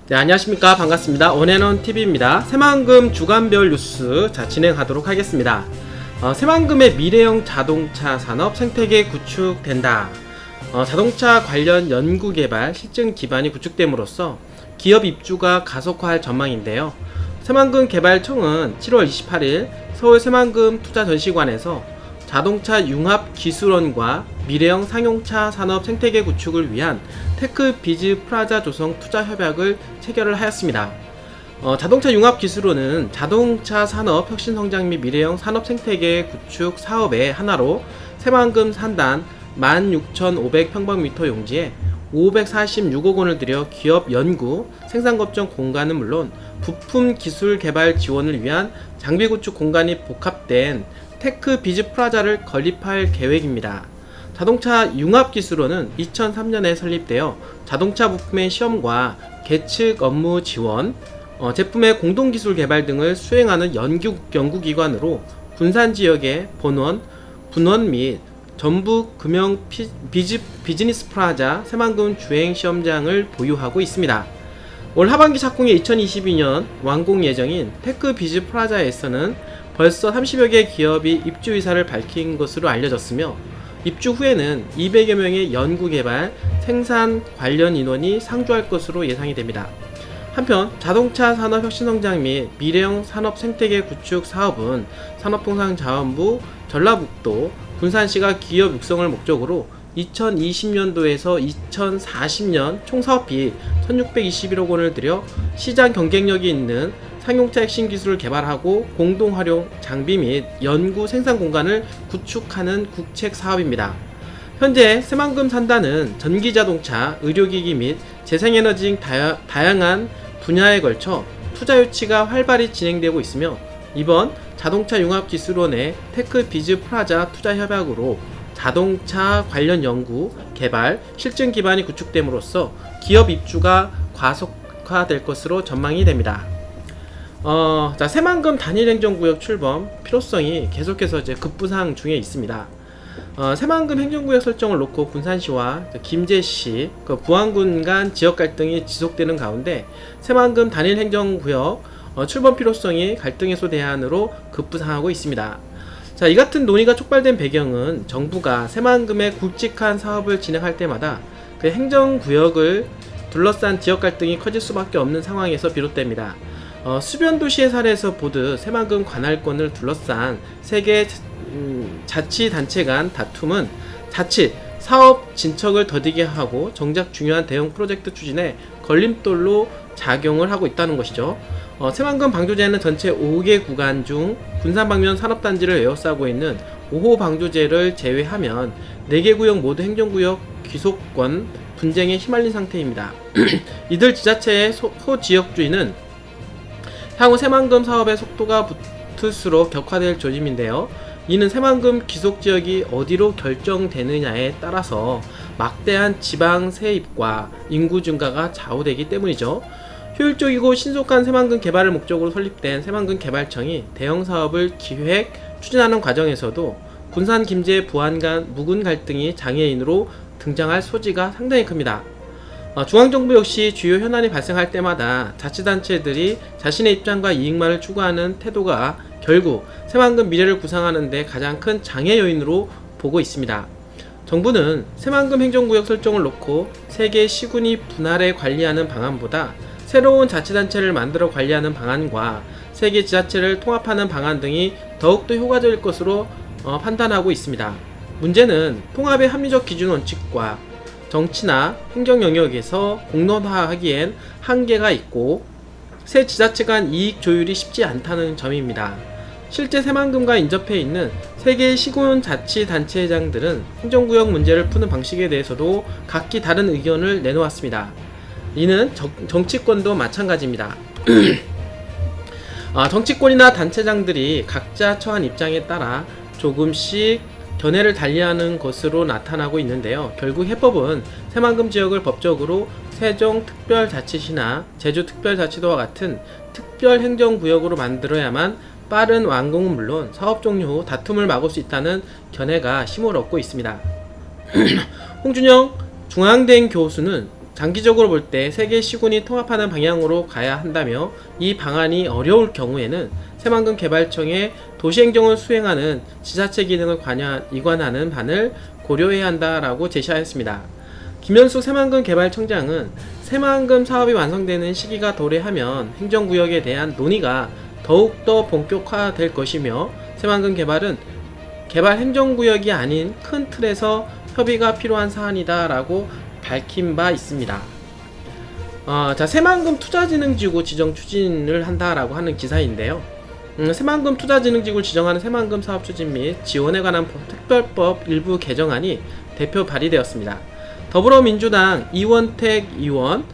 네, 안녕하십니까. 반갑습니다. 원앤원TV입니다. 새만금 주간별 뉴스 진행하도록 하겠습니다. 새만금의 미래형 자동차 산업 생태계 구축된다. 자동차 관련 연구개발 실증 기반이 구축됨으로써 기업 입주가 가속화할 전망인데요. 새만금 개발청은 7월 28일 서울 새만금 투자전시관에서 자동차 융합 기술원과 미래형 상용차 산업 생태계 구축을 위한 테크 비즈 프라자 조성 투자 협약을 체결을 하였습니다. 자동차 융합 기술원은 자동차 산업 혁신 성장 및 미래형 산업 생태계 구축 사업의 하나로 새만금 산단 16,500평방미터 용지에 546억 원을 들여 기업 연구, 생산 검정 공간은 물론 부품 기술 개발 지원을 위한 장비 구축 공간이 복합된 테크 비즈 프라자를 건립할 계획입니다. 자동차 융합기술원은 2003년에 설립되어 자동차 부품의 시험과 계측 업무 지원, 제품의 공동기술 개발 등을 수행하는 연구기관으로 군산 지역의 본원, 분원 및 전북 금영 비즈니스 프라자 새만금 주행 시험장을 보유하고 있습니다. 올 하반기 착공에 2022년 완공 예정인 테크 비즈 프라자에서는 벌써 30여 개 기업이 입주 의사를 밝힌 것으로 알려졌으며 입주 후에는 200여 명의 연구개발, 생산 관련 인원이 상주할 것으로 예상이 됩니다. 한편 자동차 산업 혁신 성장 및 미래형 산업 생태계 구축 사업은 산업통상자원부, 전라북도, 군산시가 기업 육성을 목적으로 2020년도에서 2040년 총 사업비 1621억 원을 들여 시장 경쟁력이 있는 상용차 핵심 기술을 개발하고 공동 활용 장비 및 연구 생산 공간을 구축하는 국책 사업입니다. 현재 새만금 산단은 전기자동차, 의료기기 및 재생에너지 등 다양한 분야에 걸쳐 투자 유치가 활발히 진행되고 있으며 이번 자동차 융합기술원의 테크 비즈 프라자 투자 협약으로 자동차 관련 연구, 개발, 실증 기반이 구축됨으로써 기업 입주가 과속화될 것으로 전망이 됩니다. 새만금 단일행정구역 출범 필요성이 계속해서 급부상 중에 있습니다. 새만금 행정구역 설정을 놓고 군산시와 김제시, 부안군 간 지역 갈등이 지속되는 가운데 새만금 단일행정구역 출범 필요성이 갈등 해소 대안으로 급부상하고 있습니다. 이 같은 논의가 촉발된 배경은 정부가 새만금의 굵직한 사업을 진행할 때마다 그 행정구역을 둘러싼 지역 갈등이 커질 수밖에 없는 상황에서 비롯됩니다. 수변 도시의 사례에서 보듯 새만금 관할권을 둘러싼 세계 자치단체 간 다툼은 자칫 사업 진척을 더디게 하고 정작 중요한 대형 프로젝트 추진에 걸림돌로 작용을 하고 있다는 것이죠. 새만금 방조제는 전체 5개 구간 중 군산 방면 산업단지를 에워싸고 있는 5호 방조제를 제외하면 4개 구역 모두 행정구역 귀속권 분쟁에 휘말린 상태입니다. 이들 지자체의 소지역주의는 향후 새만금 사업의 속도가 붙을수록 격화될 조짐인데요. 이는 새만금 귀속지역이 어디로 결정되느냐에 따라서 막대한 지방 세입과 인구 증가가 좌우되기 때문이죠. 효율적이고 신속한 새만금 개발을 목적으로 설립된 새만금 개발청이 대형 사업을 기획, 추진하는 과정에서도 군산, 김제, 부안 간 묵은 갈등이 장애인으로 등장할 소지가 상당히 큽니다. 중앙정부 역시 주요 현안이 발생할 때마다 자치단체들이 자신의 입장과 이익만을 추구하는 태도가 결국 새만금 미래를 구상하는 데 가장 큰 장애 요인으로 보고 있습니다. 정부는 새만금 행정구역 설정을 놓고 세개 시군이 분할해 관리하는 방안보다 새로운 자치단체를 만들어 관리하는 방안과 세개 지자체를 통합하는 방안 등이 더욱더 효과적일 것으로 판단하고 있습니다. 문제는 통합의 합리적 기준 원칙과 정치나 행정 영역에서 공론화하기엔 한계가 있고 새 지자체 간 이익 조율이 쉽지 않다는 점입니다. 실제 새만금과 인접해 있는 세개의 시군 자치단체장들은 행정구역 문제를 푸는 방식에 대해서도 각기 다른 의견을 내놓았습니다. 이는 정치권도 마찬가지입니다. 정치권이나 단체장들이 각자 처한 입장에 따라 조금씩 견해를 달리하는 것으로 나타나고 있는데요. 결국 해법은 새만금 지역을 법적으로 세종특별자치시나 제주특별자치도와 같은 특별행정구역으로 만들어야만 빠른 완공은 물론 사업 종료 후 다툼을 막을 수 있다는 견해가 힘을 얻고 있습니다. 홍준영 중앙대행 교수는 장기적으로 볼 때 세계 시군이 통합하는 방향으로 가야 한다며 이 방안이 어려울 경우에는 새만금 개발청에 도시행정을 수행하는 지자체 기능을 이관하는 반을 고려해야 한다라고 제시하였습니다. 김현숙 새만금 개발청장은 새만금 사업이 완성되는 시기가 도래하면 행정구역에 대한 논의가 더욱더 본격화될 것이며 새만금 개발은 개발 행정구역이 아닌 큰 틀에서 협의가 필요한 사안이다라고 밝힌 바 있습니다. 새만금 투자진흥지구 지정 추진을 한다라고 하는 기사인데요. 새만금 투자진흥지구를 지정하는 새만금 사업 추진 및 지원에 관한 특별법 일부 개정안이 대표 발의되었습니다. 더불어민주당 이원택 의원,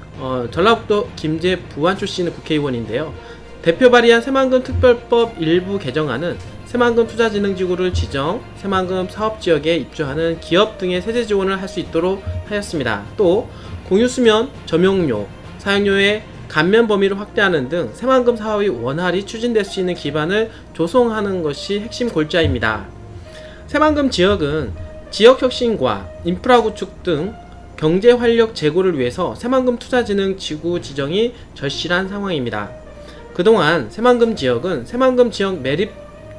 전라북도 김제 부안 출신의 국회의원인데요. 대표 발의한 새만금 특별법 일부 개정안은 새만금 투자진흥지구를 지정, 새만금 사업지역에 입주하는 기업 등의 세제 지원을 할 수 있도록 하였습니다. 또 공유수면, 점용료, 사용료의 감면 범위를 확대하는 등 새만금 사업이 원활히 추진될 수 있는 기반을 조성하는 것이 핵심 골자입니다. 새만금 지역은 지역혁신과 인프라 구축 등 경제 활력 제고를 위해서 새만금 투자진흥지구 지정이 절실한 상황입니다. 그동안 새만금 지역은 새만금 지역 매립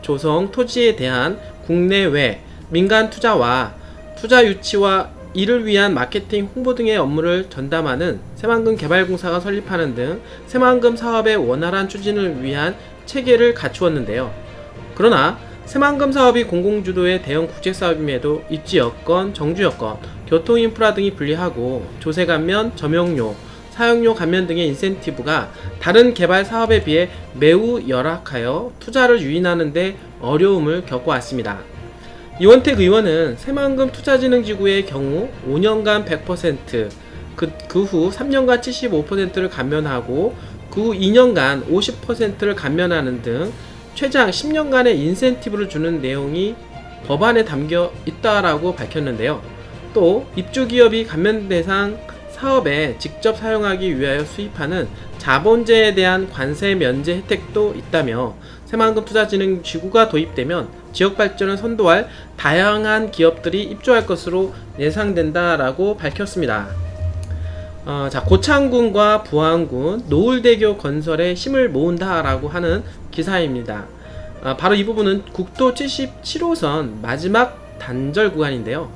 조성 토지에 대한 국내외 민간 투자와 투자 유치와 이를 위한 마케팅 홍보 등의 업무를 전담하는 새만금 개발공사가 설립하는 등 새만금 사업의 원활한 추진을 위한 체계를 갖추었는데요. 그러나 새만금 사업이 공공주도의 대형 국제사업임에도 입지여건, 정주여건, 교통인프라 등이 불리하고 조세 감면, 점용료, 사용료 감면 등의 인센티브가 다른 개발 사업에 비해 매우 열악하여 투자를 유인하는 데 어려움을 겪어왔습니다. 이원택 의원은 새만금 투자진흥지구의 경우 5년간 100%, 그 후 3년간 75%를 감면하고 그 후 2년간 50%를 감면하는 등 최장 10년간의 인센티브를 주는 내용이 법안에 담겨 있다라고 밝혔는데요. 또 입주기업이 감면 대상 사업에 직접 사용하기 위하여 수입하는 자본재에 대한 관세 면제 혜택도 있다며 새만금 투자진흥지구가 도입되면 지역 발전을 선도할 다양한 기업들이 입주할 것으로 예상된다라고 밝혔습니다. 고창군과 부안군, 노을대교 건설에 힘을 모은다라고 하는 기사입니다. 바로 이 부분은 국도 77호선 마지막 단절 구간인데요.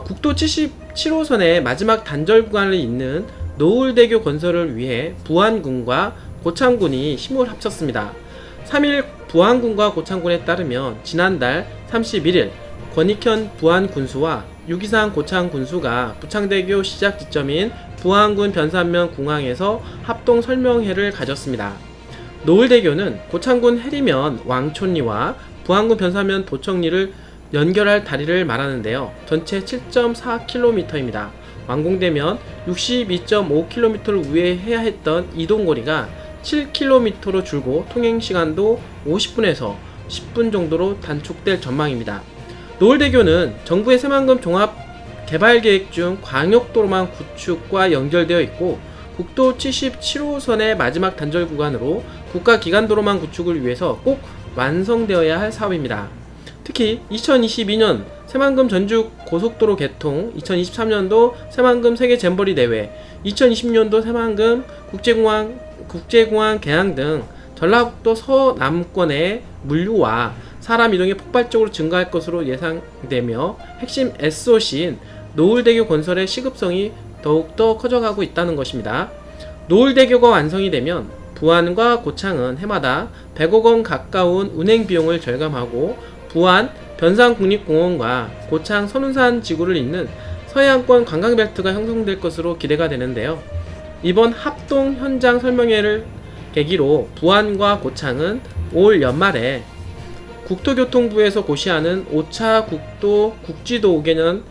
국도 77호선의 마지막 단절 구간을 잇는 노을대교 건설을 위해 부안군과 고창군이 힘을 합쳤습니다. 3일 부안군과 고창군에 따르면 지난달 31일 권익현 부안군수와 유기상 고창군수가 부창대교 시작 지점인 부안군 변산면 공항에서 합동 설명회를 가졌습니다. 노을대교는 고창군 해리면 왕촌리와 부안군 변산면 도청리를 연결할 다리를 말하는데요. 전체 7.4km입니다. 완공되면 62.5km를 우회해야 했던 이동거리가 7km로 줄고 통행시간도 50분에서 10분 정도로 단축될 전망입니다. 노을대교는 정부의 새만금 종합개발계획 중 광역도로망 구축과 연결되어 있고 국도 77호선의 마지막 단절 구간으로 국가기간도로망 구축을 위해서 꼭 완성되어야 할 사업입니다. 특히 2022년 새만금 전주 고속도로 개통, 2023년도 새만금 세계 잼버리 대회, 2020년도 새만금 국제공항 개항 등 전라북도 서남권의 물류와 사람 이동이 폭발적으로 증가할 것으로 예상되며 핵심 SOC인 노을대교 건설의 시급성이 더욱더 커져가고 있다는 것입니다. 노을대교가 완성이 되면 부안과 고창은 해마다 100억 원 가까운 운행 비용을 절감하고 부안 변산국립공원과 고창 선운산 지구를 잇는 서해안권 관광벨트가 형성될 것으로 기대가 되는데요. 이번 합동 현장 설명회를 계기로 부안과 고창은 올 연말에 국토교통부에서 고시하는 5차 국도 국지도 5개년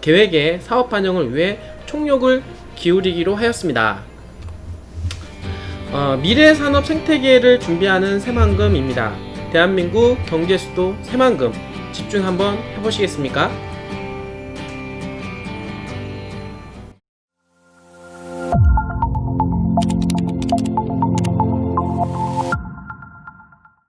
계획의 사업 반영을 위해 총력을 기울이기로 하였습니다. 미래 산업 생태계를 준비하는 새만금입니다. 대한민국 경제 수도 새만금 집중 한번 해보시겠습니까?